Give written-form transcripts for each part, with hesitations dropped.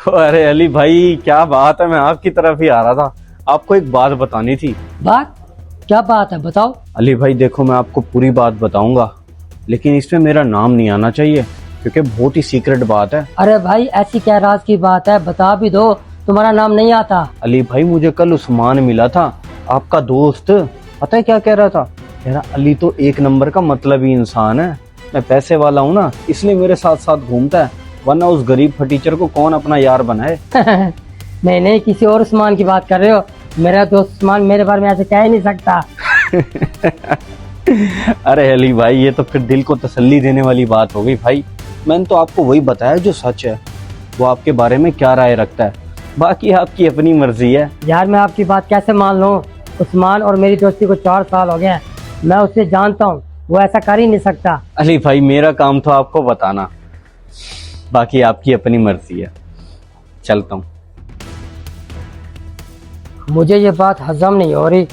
अरे अली भाई क्या बात है, मैं आपकी तरफ ही आ रहा था। आपको एक बात बतानी थी। बात? क्या बात है, बताओ। अली भाई देखो, मैं आपको पूरी बात बताऊंगा, लेकिन इसमें मेरा नाम नहीं आना चाहिए क्योंकि बहुत ही सीक्रेट बात है। अरे भाई ऐसी क्या राज की बात है, बता भी दो। तुम्हारा नाम नहीं आता। अली भाई मुझे कल उस्मान मिला था, आपका दोस्त। पता है क्या कह रहा था? कह रहा अली तो एक नंबर का मतलब ही इंसान है। मैं पैसे वाला हूँ ना, इसलिए मेरे साथ साथ घूमता है, वरना उस गरीब फटीचर को कौन अपना यार बनाए। नहीं नहीं, किसी और उस्मान की बात कर रहे हो। मेरा दोस्त उस्मान मेरे बारे में ऐसे कह ही नहीं सकता। अरे अली भाई ये तो फिर दिल को तसल्ली देने वाली बात हो गई भाई। मैंने तो आपको वही बताया जो सच है। वो आपके बारे में क्या राय रखता है, बाकी आपकी अपनी मर्जी है। यार मैं आपकी बात कैसे मान लूं? उस्मान और मेरी दोस्ती को 4 साल हो गए हैं। मैं उससे जानता हूँ, वो ऐसा कर ही नहीं सकता। अली भाई मेरा काम तो आपको बताना, बाकी आपकी अपनी मर्जी है। चलता हूँ। मुझे ये बात हजम नहीं हो रही।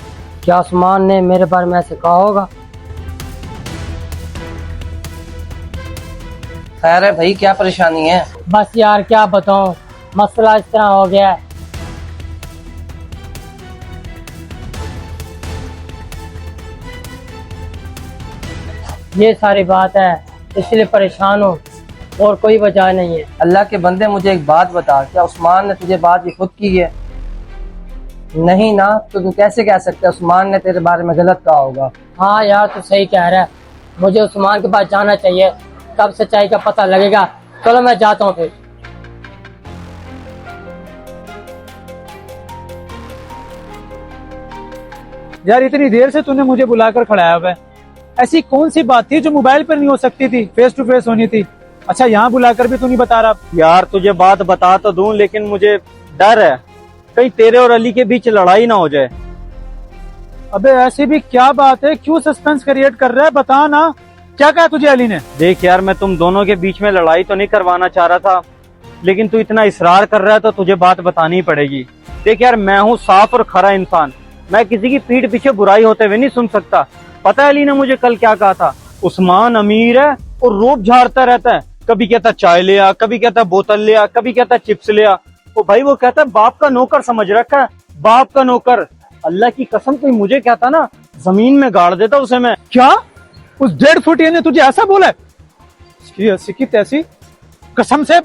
क्या उस्मान ने मेरे बारे में ऐसे कहा होगा? खैर है भाई, क्या परेशानी है? बस यार क्या बताऊं, मसला इस तरह हो गया है। ये सारी बात है, इसलिए परेशान हूँ, और कोई वजह नहीं है। अल्लाह के बंदे मुझे एक बात बता, क्या उस्मान ने तुझे बात ये खुद की है? नहीं ना, तो तू कैसे कह सकते है उस्मान ने तेरे बारे में गलत कहा होगा? हाँ यार तू सही कह रहा है, मुझे उस्मान के पास जाना चाहिए, तब सच्चाई का पता लगेगा। चलो मैं जाता हूँ फिर। यार इतनी देर से तूने मुझे बुलाकर खड़ाया हुआ है। ऐसी कौन सी बात थी जो मोबाइल पर नहीं हो सकती थी, फेस टू फेस होनी थी? अच्छा यहाँ बुलाकर भी तू नहीं बता रहा। यार तुझे बात बता तो दूं, लेकिन मुझे डर है कहीं तेरे और अली के बीच लड़ाई ना हो जाए। अबे ऐसी भी क्या बात है, क्यों सस्पेंस क्रिएट कर रहा है? बता ना, क्या कहा तुझे अली ने? देख यार, मैं तुम दोनों के बीच में लड़ाई तो नहीं करवाना चाह रहा था, लेकिन तू इतना इसरार कर रहा है तो तुझे बात बतानी पड़ेगी। देख यार, मैं हूँ साफ और खरा इंसान, मैं किसी की पीठ पीछे बुराई होते हुए नहीं सुन सकता। पता है अली ने मुझे कल क्या कहा था? उस्मान अमीर है और रोब झाड़ता रहता है, कभी कहता चाय ले आ, कभी कहता बोतल ले आ, कभी कहता चिप्स ले आ। ओ भाई वो कहता है बाप का नौकर समझ रखा है, बाप का नौकर। अल्लाह की कसम कोई मुझे कहता ना, जमीन में गाड़ देता उसे मैं। क्या उस 1.5 फुट ने तुझे ऐसा बोला है? इसकी हंसी की तैसी, कसम से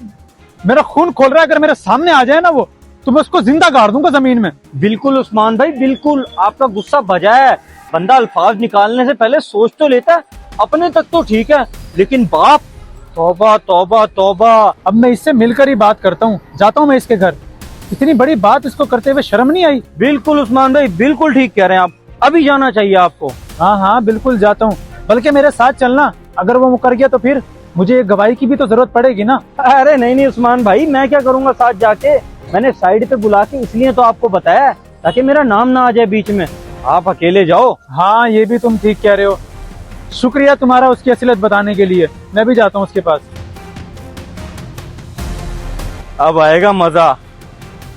मेरा खून खोल रहा है। अगर मेरे सामने आ जाए ना वो, तो मैं उसको जिंदा गाड़ दूंगा जमीन में। बिल्कुल उस्मान भाई बिल्कुल, आपका गुस्सा बजा है। बंदा अल्फाज निकालने से पहले सोच तो लेता है, अपने तक तो ठीक है, लेकिन बाप, तौबा तौबा तौबा। अब मैं इससे मिलकर ही बात करता हूँ, जाता हूँ मैं इसके घर। इतनी बड़ी बात इसको करते हुए शर्म नहीं आई? बिल्कुल उस्मान भाई बिल्कुल ठीक कह रहे हैं आप, अभी जाना चाहिए आपको। हाँ हाँ बिल्कुल जाता हूँ, बल्कि मेरे साथ चलना। अगर वो मुकर गया तो फिर मुझे गवाही की भी तो जरूरत पड़ेगी ना। अरे नहीं नहीं उस्मान भाई, मैं क्या करूंगा साथ जाके? मैंने साइड पे बुला के इसलिए तो आपको बताया ताकि मेरा नाम ना आ जाए बीच में। आप अकेले जाओ। हाँ ये भी तुम ठीक कह रहे हो, शुक्रिया तुम्हारा उसकी असलियत बताने के लिए। मैं भी जाता हूँ उसके पास। अब आएगा मजा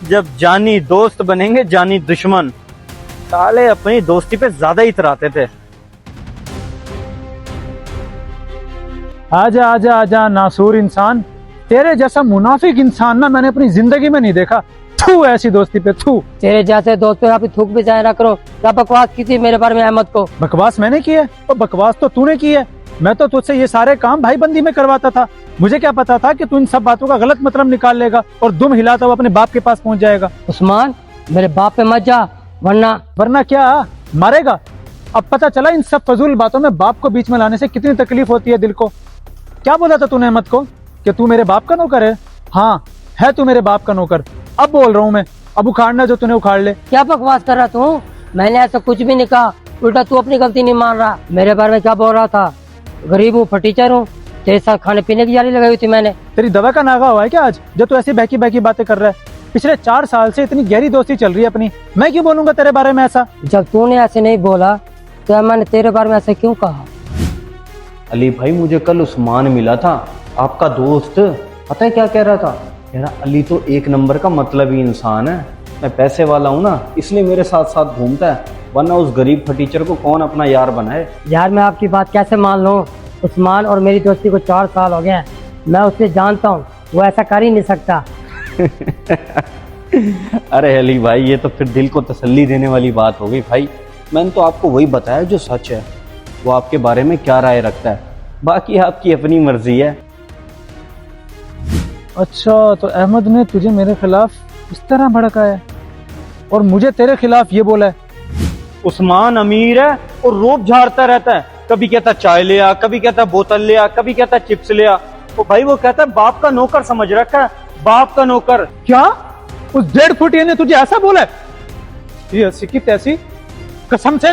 जब जानी दोस्त बनेंगे जानी दुश्मन। साले अपनी दोस्ती पे ज्यादा ही इतराते थे। आजा आजा आजा नासूर इंसान, तेरे जैसा मुनाफिक इंसान ना मैंने अपनी जिंदगी में नहीं देखा। थू ऐसी दोस्ती पे थू। तेरे जैसे दोस्त पे आप थूक भी जाया ना करो। क्या बकवास की थी मेरे बारे में अहमद को? बकवास मैंने की है? तो बकवास तो तूने की है। मैं तो तुझसे ये सारे काम भाईबंदी में करवाता था। मुझे क्या पता था कि तू इन सब बातों का गलत मतलब निकाल लेगा और दुम हिलाता हुआ अपने बाप के पास पहुंच जाएगा। उस्मान मेरे बाप पे मत जा, वरना क्या मारेगा? अब पता चला इन सब फजूल बातों में बाप को बीच में लाने से कितनी तकलीफ होती है दिल को। क्या बोला था तूने अहमद को कि तू मेरे बाप का नौकर है? हाँ है तू मेरे बाप का नौकर। अब बोल रहा हूँ मैं, अब उखाड़ना जो तूने उखाड़ ले। क्या बकवास कर रहा तू? मैंने ऐसा कुछ भी नहीं कहा, उल्टा तू अपनी गलती नहीं मान रहा। मेरे बारे में क्या बोल रहा था? गरीब हूँ, फटीचर हूँ, तेरे साथ खाने पीने की जारी लगाई हुई थी मैंने। तेरी दवा का नागा हुआ है क्या आज, जो तू ऐसी बहकी बहकी बातें कर रहा है? पिछले 4 साल से इतनी गहरी दोस्ती चल रही है अपनी, मैं क्यों बोलूंगा तेरे बारे में ऐसा? जब तूने ऐसे नहीं बोला तो मैंने तेरे बारे में ऐसा क्यों कहा? अली भाई मुझे कल उस्मान मिला था, आपका दोस्त। पता है क्या कह रहा था? कह रहा अली तो एक नंबर का मतलब ही इंसान है। मैं पैसे वाला हूँ ना, इसलिए मेरे साथ साथ घूमता है, वरना उस गरीब फटीचर को कौन अपना यार बनाए। यार मैं आपकी बात कैसे मान लूं? उस्मान और मेरी दोस्ती को 4 साल हो गए हैं, मैं उसे जानता हूँ, वो ऐसा कर ही नहीं सकता। अरे अली भाई, ये तो फिर दिल को तसल्ली देने वाली बात हो गई भाई। मैंने तो आपको वही बताया जो सच है। वो आपके बारे में क्या राय रखता है, बाकी आपकी अपनी मर्जी है। अच्छा, तो अहमद ने तुझे मेरे खिलाफ इस तरह भड़काया और मुझे तेरे खिलाफ ये बोला है? उस्मान अमीर है और रोब झाड़ता रहता है। कभी कहता चाय ले आ, कभी कहता बोतल ले आ, कभी कहता चिप्स ले आ। तो भाई वो कहता है बाप का नौकर समझ रखा है, बाप का नौकर। क्या उस 1.5 फुटिया ने तुझे ऐसा बोला है? ये हंसी की तैसी, कसम से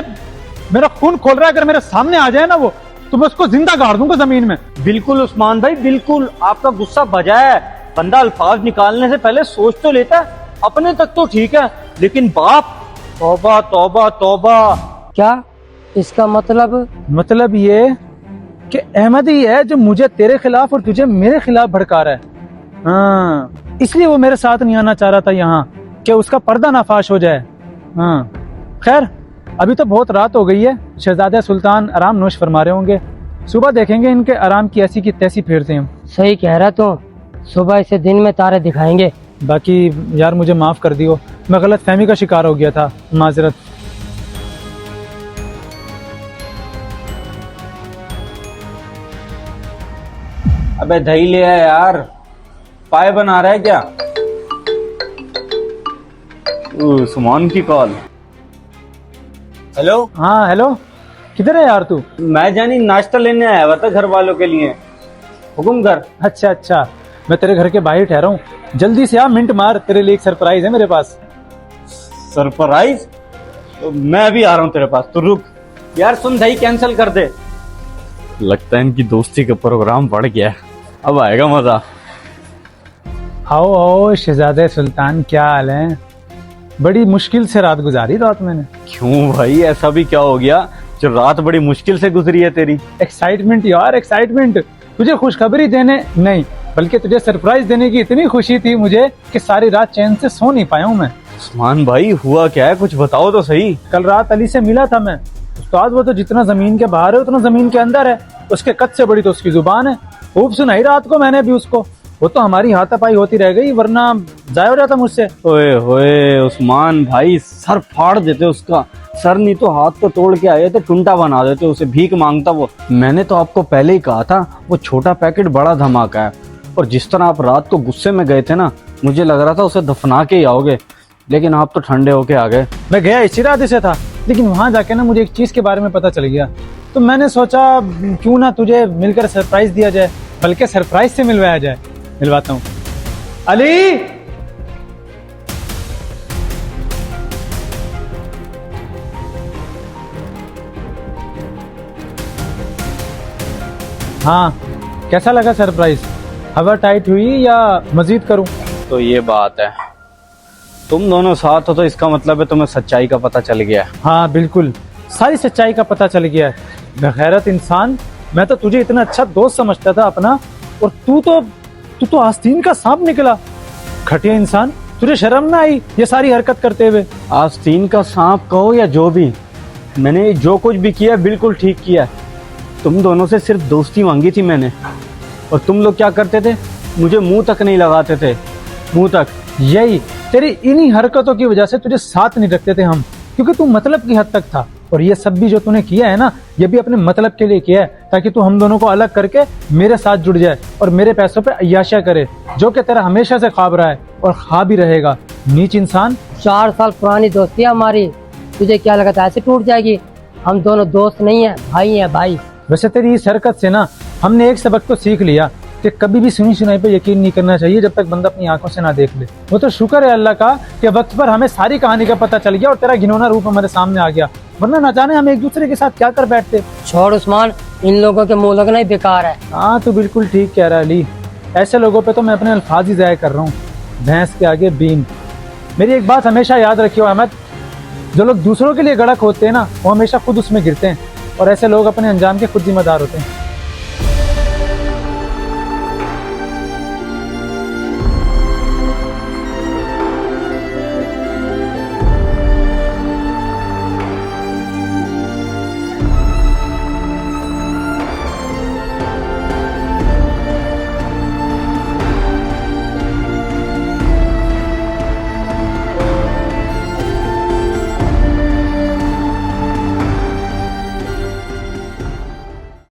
मेरा खून खोल रहा है। अगर मेरे सामने आ जाए ना वो, तो मैं उसको जिंदा गाड़ दूंगा जमीन में। बिल्कुल उस्मान भाई, बिल्कुल। आपका गुस्सा बजा है। बंदा अल्फाज निकालने से पहले सोच तो लेता है। अपने तक तो ठीक है, लेकिन बाप, तौबा तौबा तौबा। क्या इसका मतलब ये कि अहमद ही है जो मुझे तेरे खिलाफ और तुझे मेरे खिलाफ भड़का रहा है। हाँ, इसलिए वो मेरे साथ नहीं आना चाह रहा था यहाँ, कि उसका पर्दा नाफाश हो जाए। हाँ, खैर अभी तो बहुत रात हो गई है। शहजादा सुल्तान आराम नोश फरमा रहे होंगे। सुबह देखेंगे इनके आराम की ऐसी की तैसी फेरते हैं। सही कह रहा तू, सुबह इसे दिन में तारे दिखाएंगे। बाकी यार मुझे माफ कर दियो, मैं गलत फहमी का शिकार हो गया था, माजरत। अबे दही ले आया यार, पाए बना रहा है क्या? उस्मान की कॉल। हेलो। हाँ हेलो, किधर है यार तू? मैं जानी नाश्ता लेने आया हुआ था घर वालों के लिए। हुकुम कर। अच्छा अच्छा, मैं तेरे घर के बाहर ठहरा हूँ, जल्दी से आ, मिनट मार, तेरे लिए एक सरप्राइज है मेरे पास। सरप्राइज? तो मैं भी आ रहा हूँ तेरे पास, तो रुक। यार सुन, दही कैंसिल कर दे। लगता है इनकी दोस्ती का प्रोग्राम बढ़ गया है, अब आएगा मजा। आओ आओ शहजादे सुल्तान, क्या हाल है? बड़ी मुश्किल से रात गुजारी रात मैंने। क्यों भाई, ऐसा भी क्या हो गया जो रात बड़ी मुश्किल से गुजरी है तेरी? एक्साइटमेंट यार, एक्साइटमेंट। तुझे खुशखबरी देने नहीं, बल्कि तुझे सरप्राइज देने की इतनी खुशी थी मुझे कि सारी रात चैन से सो नहीं पाया हूँ मैं। उस्मान भाई, हुआ क्या है, कुछ बताओ तो सही। कल रात अली से मिला था मैं। उस्ताद वो तो जितना जमीन के बाहर है उतना जमीन के अंदर है। उसके कद से बड़ी तो उसकी जुबान है। खूब सुनाई रात को मैंने भी उसको। वो तो हमारी हाथापाई होती रह गई, वरना जाया हो जाता मुझसे। ओए होए उस्मान भाई, सर फाड़ देते उसका। सर नहीं तो हाथ तो तोड़ के आए थे, टुंटा बना देते उसे, भीख मांगता वो। मैंने तो आपको पहले ही कहा था वो छोटा पैकेट बड़ा धमाका है। और जिस तरह आप रात को गुस्से में गए थे ना, मुझे लग रहा था उसे दफना के ही आओगे, लेकिन आप तो ठंडे होके आ गए। मैं गया इस इरादे से था, लेकिन वहां जाके ना मुझे एक चीज के बारे में पता चल गया। तो मैंने सोचा क्यों ना तुझे मिलकर सरप्राइज दिया जाए, बल्कि सरप्राइज से मिलवाया जाए। मिलवाता हूँ। अली, हाँ कैसा लगा सरप्राइज? हवा टाइट हुई या मजीद करूं? तो ये बात है, तुम दोनों साथ हो तो इसका मतलब है तुम्हें सच्चाई का पता चल गया। हाँ बिल्कुल, सारी सच्चाई का पता चल गया है। बेगैरत इंसान, मैं तो तुझे इतना अच्छा दोस्त समझता था अपना, और तू तो आस्तीन का सांप निकला। घटिया इंसान, तुझे शर्म ना आई ये सारी हरकत करते हुए? आस्तीन का सांप कहो या जो भी, मैंने जो कुछ भी किया बिल्कुल ठीक किया। तुम दोनों से सिर्फ दोस्ती मांगी थी मैंने, और तुम लोग क्या करते थे, मुझे मुंह तक नहीं लगाते थे, मुंह तक। यही तेरी इन्हीं हरकतों की वजह से तुझे साथ नहीं रखते थे हम, क्योंकि तू मतलब की हद तक था। और ये सब भी जो तूने किया है ना, ये भी अपने मतलब के लिए किया है, ताकि तू हम दोनों को अलग करके मेरे साथ जुड़ जाए और मेरे पैसों पे अय्याशा करे, जो कि तेरा हमेशा से ख्वाब रहा है और ख्वाब ही रहेगा। नीच इंसान। 4 साल पुरानी दोस्ती है हमारी, तुझे क्या लगा था ऐसे टूट जाएगी? हम दोनों दोस्त नहीं है, भाई हैं भाई। वैसे तेरी इस हरकत से ना हमने एक सबक तो सीख लिया कि कभी भी सुनी सुनाई पे यकीन नहीं करना चाहिए जब तक बंदा अपनी आंखों से ना देख ले। वो तो शुक्र है अल्लाह का कि वक्त पर हमें सारी कहानी का पता चल गया और तेरा घिनौना रूप हमारे सामने आ गया, वरना ना जाने हम एक दूसरे के साथ क्या कर बैठते। छोड़ उस्मान, इन लोगों के मुंह लगना ही बेकार है। हाँ तू बिल्कुल ठीक कह रहा है अली, ऐसे लोगों पे तो मैं अपने अल्फाज ही ज़ाया कर रहा हूँ। भैंस के आगे बीन। मेरी एक बात हमेशा याद रखियो अहमद, जो लोग दूसरों के लिए गड़क होते हैं ना, वो हमेशा खुद उसमें गिरते हैं, और ऐसे लोग अपने अंजाम के खुद जिम्मेदार होते हैं।